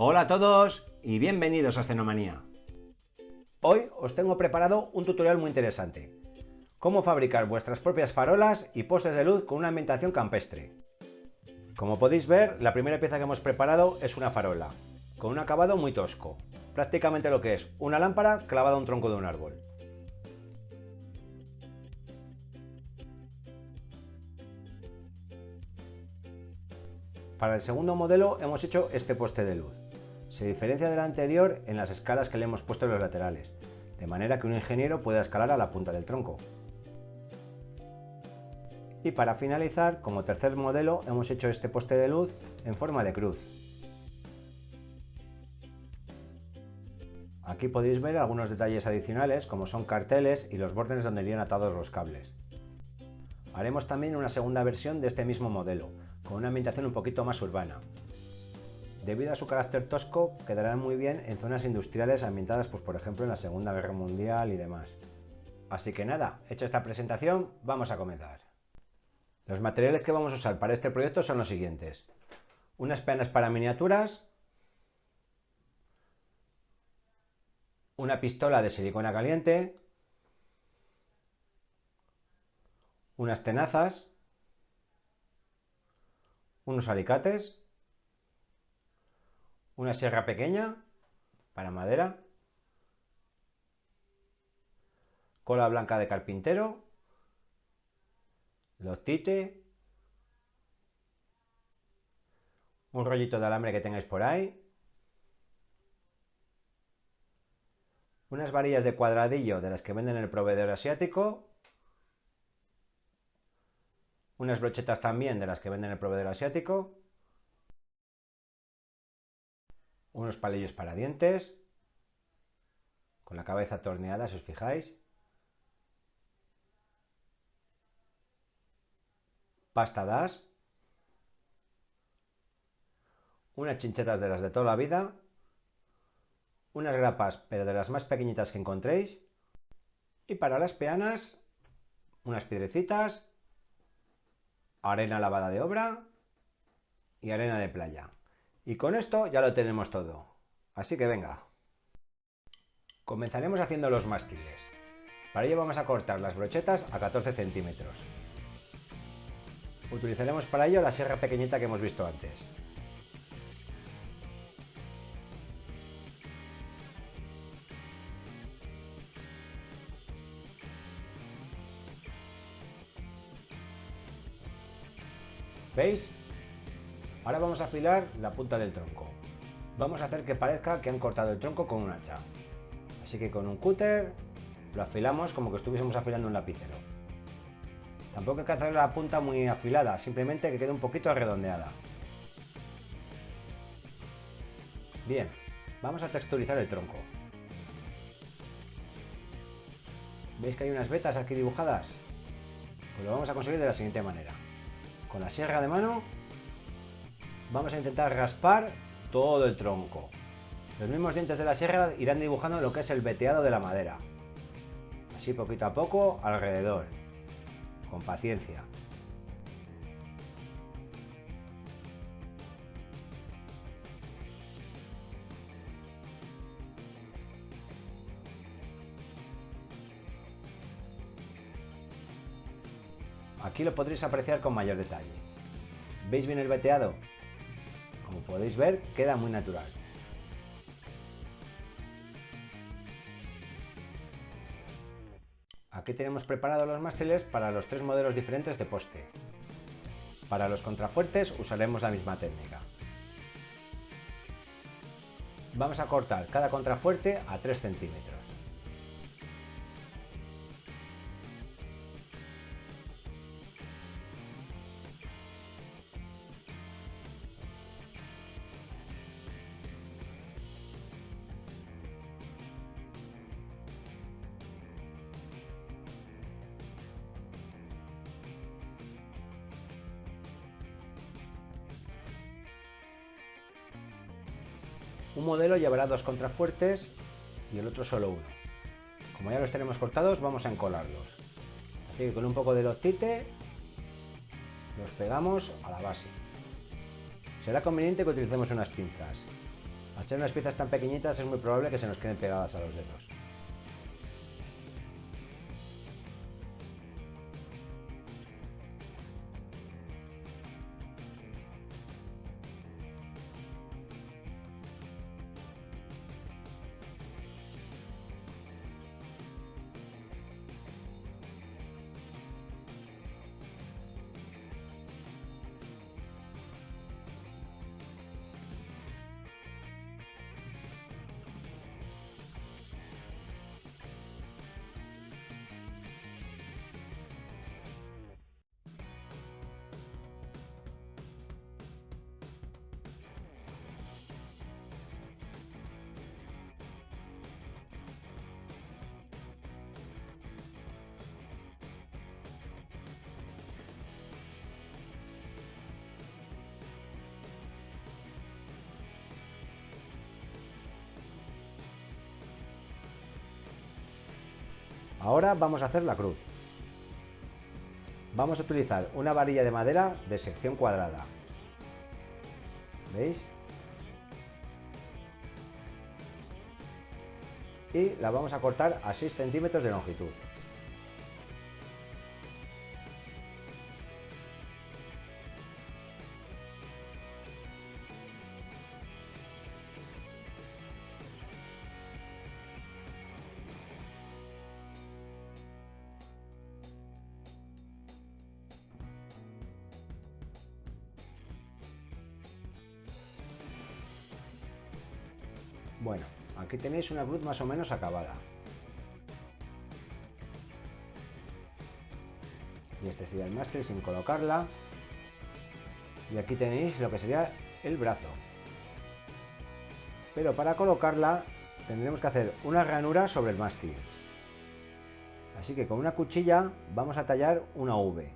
Hola a todos y bienvenidos a Scenomanía. Hoy os tengo preparado un tutorial muy interesante. Cómo fabricar vuestras propias farolas y postes de luz con una ambientación campestre. Como podéis ver, la primera pieza que hemos preparado es una farola, con un acabado muy tosco. Prácticamente lo que es una lámpara clavada a un tronco de un árbol. Para el segundo modelo hemos hecho este poste de luz. Se diferencia del anterior en las escalas que le hemos puesto en los laterales, de manera que un ingeniero pueda escalar a la punta del tronco. Y para finalizar, como tercer modelo, hemos hecho este poste de luz en forma de cruz. Aquí podéis ver algunos detalles adicionales, como son carteles y los bordes donde irían atados los cables. Haremos también una segunda versión de este mismo modelo, con una ambientación un poquito más urbana. Debido a su carácter tosco, quedarán muy bien en zonas industriales ambientadas, pues, por ejemplo, en la Segunda Guerra Mundial y demás. Así que nada, hecha esta presentación, vamos a comenzar. Los materiales que vamos a usar para este proyecto son los siguientes: unas peanas para miniaturas, una pistola de silicona caliente, unas tenazas, unos alicates, una sierra pequeña para madera, cola blanca de carpintero, loctite, un rollito de alambre que tengáis por ahí, unas varillas de cuadradillo de las que venden en el proveedor asiático, unas brochetas también de las que venden en el proveedor asiático, unos palillos para dientes, con la cabeza torneada si os fijáis, pasta dash, unas chinchetas de las de toda la vida, unas grapas pero de las más pequeñitas que encontréis, y para las peanas unas piedrecitas, arena lavada de obra y arena de playa. Y con esto ya lo tenemos todo. Así que venga. Comenzaremos haciendo los mástiles. Para ello vamos a cortar las brochetas a 14 centímetros. Utilizaremos para ello la sierra pequeñita que hemos visto antes. ¿Veis? Ahora vamos a afilar la punta del tronco. Vamos a hacer que parezca que han cortado el tronco con un hacha. Así que con un cúter lo afilamos como que estuviésemos afilando un lapicero. Tampoco hay que hacer la punta muy afilada, simplemente que quede un poquito redondeada. Bien, vamos a texturizar el tronco. ¿Veis que hay unas vetas aquí dibujadas? Pues lo vamos a conseguir de la siguiente manera. Con la sierra de mano vamos a intentar raspar todo el tronco. Los mismos dientes de la sierra irán dibujando lo que es el veteado de la madera. Así poquito a poco alrededor, con paciencia. Aquí lo podréis apreciar con mayor detalle. ¿Veis bien el veteado? Como podéis ver, queda muy natural. Aquí tenemos preparados los mástiles para los tres modelos diferentes de poste. Para los contrafuertes usaremos la misma técnica. Vamos a cortar cada contrafuerte a 3 centímetros. Un modelo llevará dos contrafuertes y el otro solo uno. Como ya los tenemos cortados, vamos a encolarlos. Así que con un poco de loctite los pegamos a la base. Será conveniente que utilicemos unas pinzas. Al ser unas piezas tan pequeñitas es muy probable que se nos queden pegadas a los dedos. Ahora vamos a hacer la cruz. Vamos a utilizar una varilla de madera de sección cuadrada. ¿Veis? Y la vamos a cortar a 6 centímetros de longitud. Bueno, aquí tenéis una cruz más o menos acabada. Y este sería el mástil sin colocarla. Y aquí tenéis lo que sería el brazo. Pero para colocarla tendremos que hacer una ranura sobre el mástil. Así que con una cuchilla vamos a tallar una V.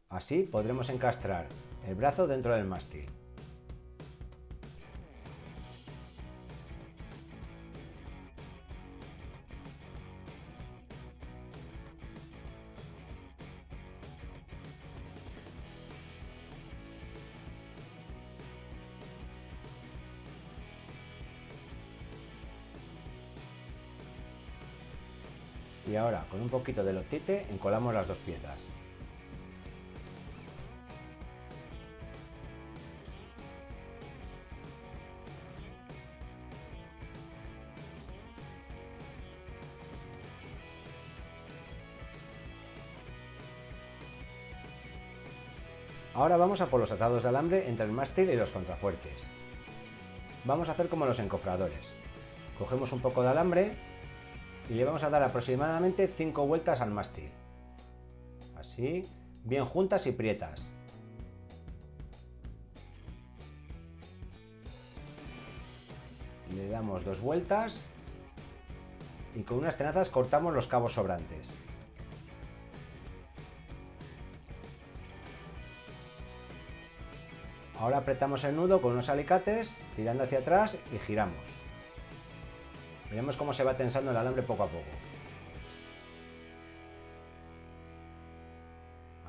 Así podremos encastrar el brazo dentro del mástil. Y ahora con un poquito de lotite encolamos las dos piezas. Ahora vamos a por los atados de alambre entre el mástil y los contrafuertes. Vamos a hacer como los encofradores. Cogemos un poco de alambre y le vamos a dar aproximadamente 5 vueltas al mástil. Así, bien juntas y prietas. Le damos 2 vueltas y con unas tenazas cortamos los cabos sobrantes. Ahora apretamos el nudo con unos alicates, tirando hacia atrás y giramos. Veremos cómo se va tensando el alambre poco a poco.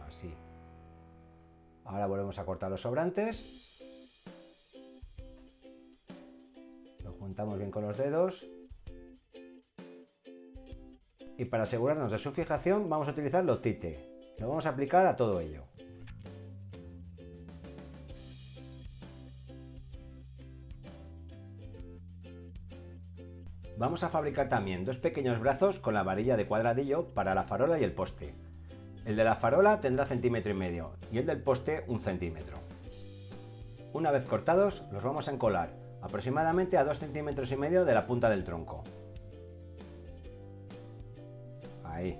Así. Ahora volvemos a cortar los sobrantes. Lo juntamos bien con los dedos. Y para asegurarnos de su fijación vamos a utilizar lotite. Lo vamos a aplicar a todo ello. Vamos a fabricar también 2 pequeños brazos con la varilla de cuadradillo para la farola y el poste. El de la farola tendrá 1,5 centímetros y el del poste 1 centímetro. Una vez cortados los vamos a encolar aproximadamente a 2,5 centímetros de la punta del tronco. Ahí.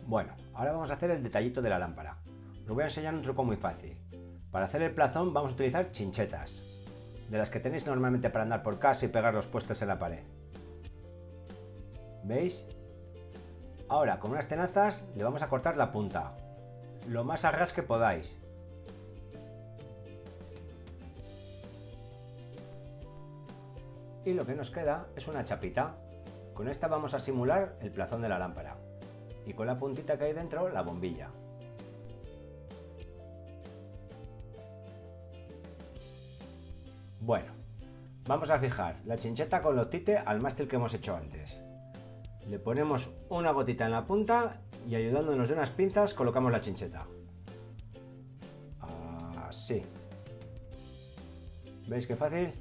Bueno, ahora vamos a hacer el detallito de la lámpara. Os voy a enseñar un truco muy fácil. Para hacer el plazón vamos a utilizar chinchetas, de las que tenéis normalmente para andar por casa y pegar los puestos en la pared. ¿Veis? Ahora con unas tenazas le vamos a cortar la punta, lo más a ras que podáis. Y lo que nos queda es una chapita. Con esta vamos a simular el plazón de la lámpara y con la puntita que hay dentro la bombilla. Bueno, vamos a fijar la chincheta con loctite al mástil que hemos hecho antes. Le ponemos una gotita en la punta y ayudándonos de unas pinzas colocamos la chincheta. Así. ¿Veis qué fácil?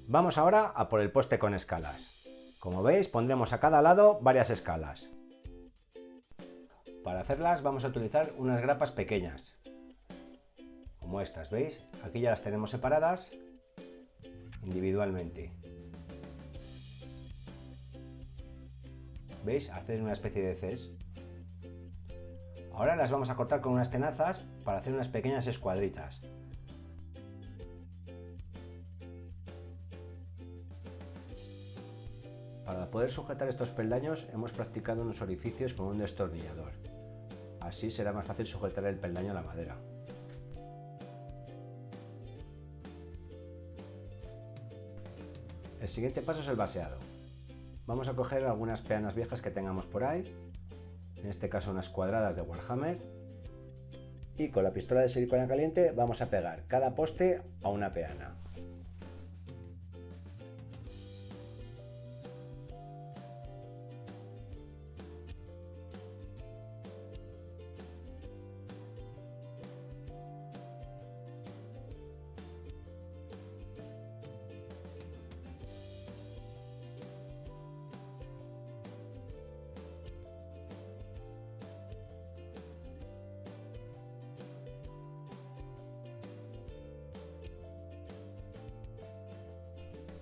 Vamos ahora a por el poste con escalas. Como veis, pondremos a cada lado varias escalas. Para hacerlas vamos a utilizar unas grapas pequeñas, como estas, ¿veis? Aquí ya las tenemos separadas individualmente. ¿Veis? Hacer una especie de Cs. Ahora las vamos a cortar con unas tenazas para hacer unas pequeñas escuadritas. Para poder sujetar estos peldaños hemos practicado unos orificios con un destornillador. Así será más fácil sujetar el peldaño a la madera. El siguiente paso es el baseado. Vamos a coger algunas peanas viejas que tengamos por ahí, en este caso unas cuadradas de Warhammer, y con la pistola de silicona caliente vamos a pegar cada poste a una peana.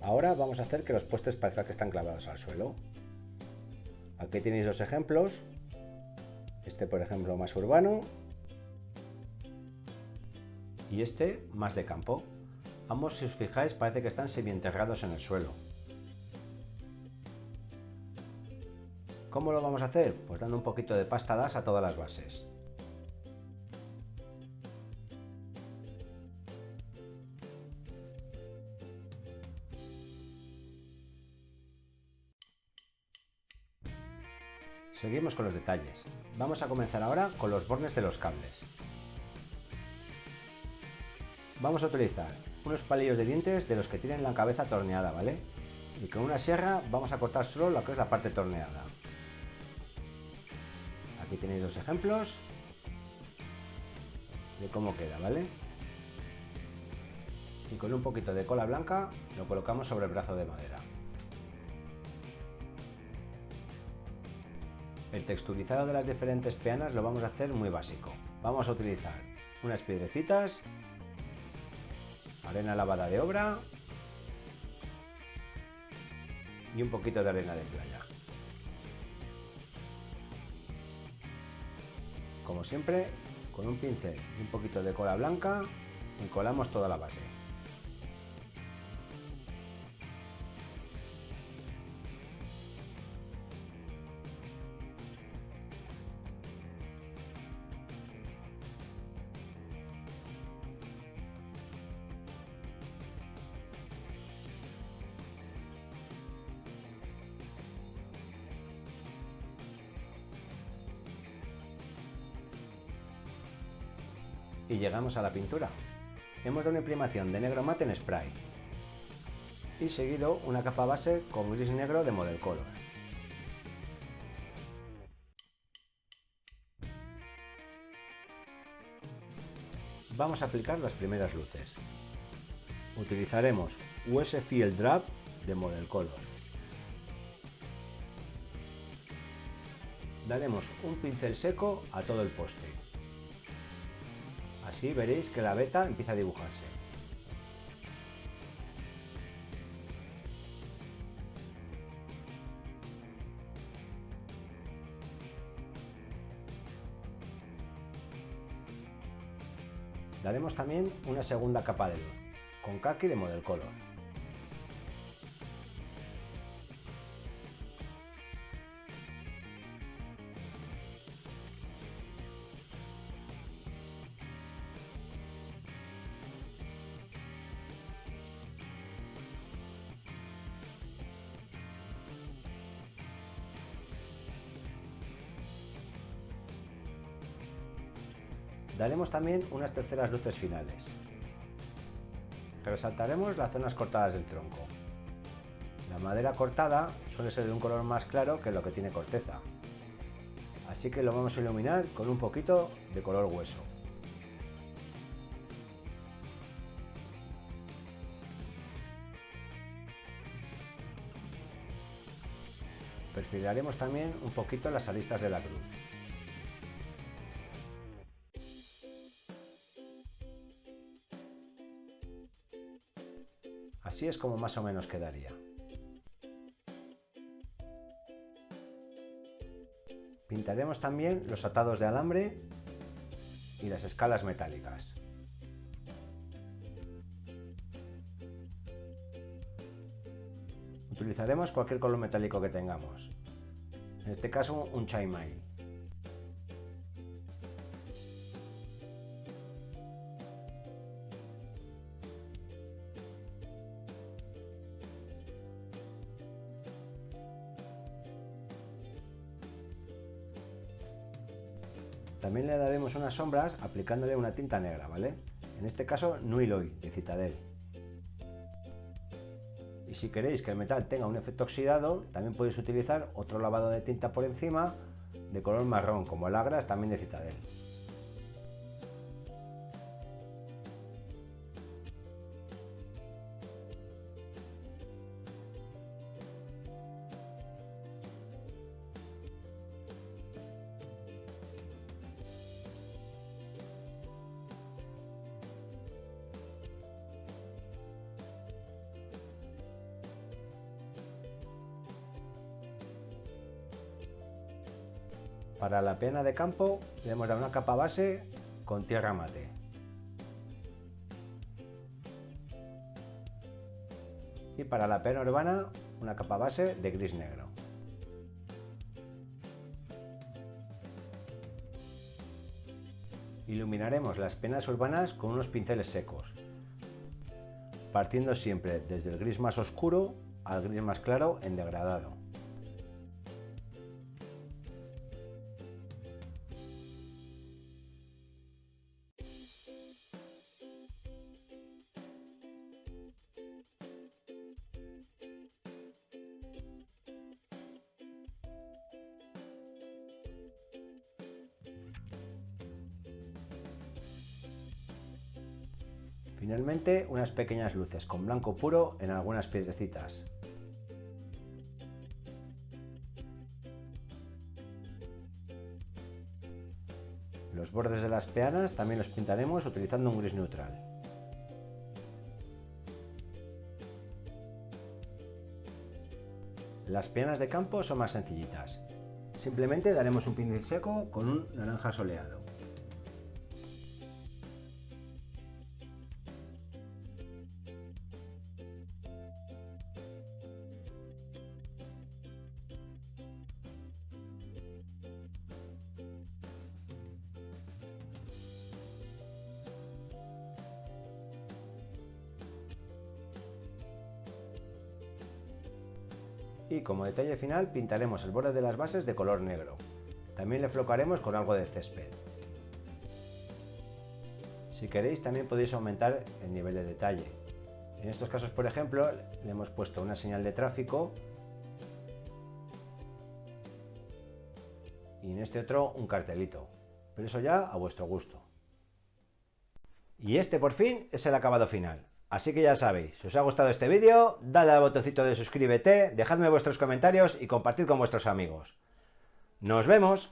Ahora vamos a hacer que los postes parezcan que están clavados al suelo. Aquí tenéis dos ejemplos. Este, por ejemplo, más urbano. Y este, más de campo. Ambos, si os fijáis, parece que están semienterrados en el suelo. ¿Cómo lo vamos a hacer? Pues dando un poquito de pasta das a todas las bases. Seguimos con los detalles. Vamos a comenzar ahora con los bornes de los cables. Vamos a utilizar unos palillos de dientes de los que tienen la cabeza torneada, ¿vale? Y con una sierra vamos a cortar solo lo que es la parte torneada. Aquí tenéis dos ejemplos de cómo queda, ¿vale? Y con un poquito de cola blanca lo colocamos sobre el brazo de madera. El texturizado de las diferentes peanas lo vamos a hacer muy básico. Vamos a utilizar unas piedrecitas, arena lavada de obra y un poquito de arena de playa. Como siempre, con un pincel y un poquito de cola blanca encolamos toda la base. Y llegamos a la pintura. Hemos dado una imprimación de negro mate en spray y seguido una capa base con gris negro de Model Color. Vamos a aplicar las primeras luces. Utilizaremos US Field Drab de Model Color. Daremos un pincel seco a todo el poste. Así veréis que la veta empieza a dibujarse. Daremos también una segunda capa de luz, con caqui de Model Color. Daremos también unas terceras luces finales. Resaltaremos las zonas cortadas del tronco. La madera cortada suele ser de un color más claro que lo que tiene corteza, así que lo vamos a iluminar con un poquito de color hueso. Perfilaremos también un poquito las aristas de la cruz. Así es como más o menos quedaría. Pintaremos también los atados de alambre y las escalas metálicas. Utilizaremos cualquier color metálico que tengamos, en este caso un chaimay. También le daremos unas sombras aplicándole una tinta negra, ¿vale? En este caso Nuiloy de Citadel. Y si queréis que el metal tenga un efecto oxidado, también podéis utilizar otro lavado de tinta por encima de color marrón, como el Agras, también de Citadel. Para la peana de campo le hemos dado una capa base con tierra mate. Y para la peana urbana una capa base de gris negro. Iluminaremos las peanas urbanas con unos pinceles secos, partiendo siempre desde el gris más oscuro al gris más claro en degradado. Finalmente, unas pequeñas luces con blanco puro en algunas piedrecitas. Los bordes de las peanas también los pintaremos utilizando un gris neutral. Las peanas de campo son más sencillitas. Simplemente daremos un pincel seco con un naranja soleado. Y como detalle final pintaremos el borde de las bases de color negro. También le flocaremos con algo de césped. Si queréis también podéis aumentar el nivel de detalle. En estos casos, por ejemplo, le hemos puesto una señal de tráfico y en este otro un cartelito, pero eso ya a vuestro gusto. Y este por fin es el acabado final. Así que ya sabéis, si os ha gustado este vídeo, dadle al botoncito de suscríbete, dejadme vuestros comentarios y compartid con vuestros amigos. ¡Nos vemos!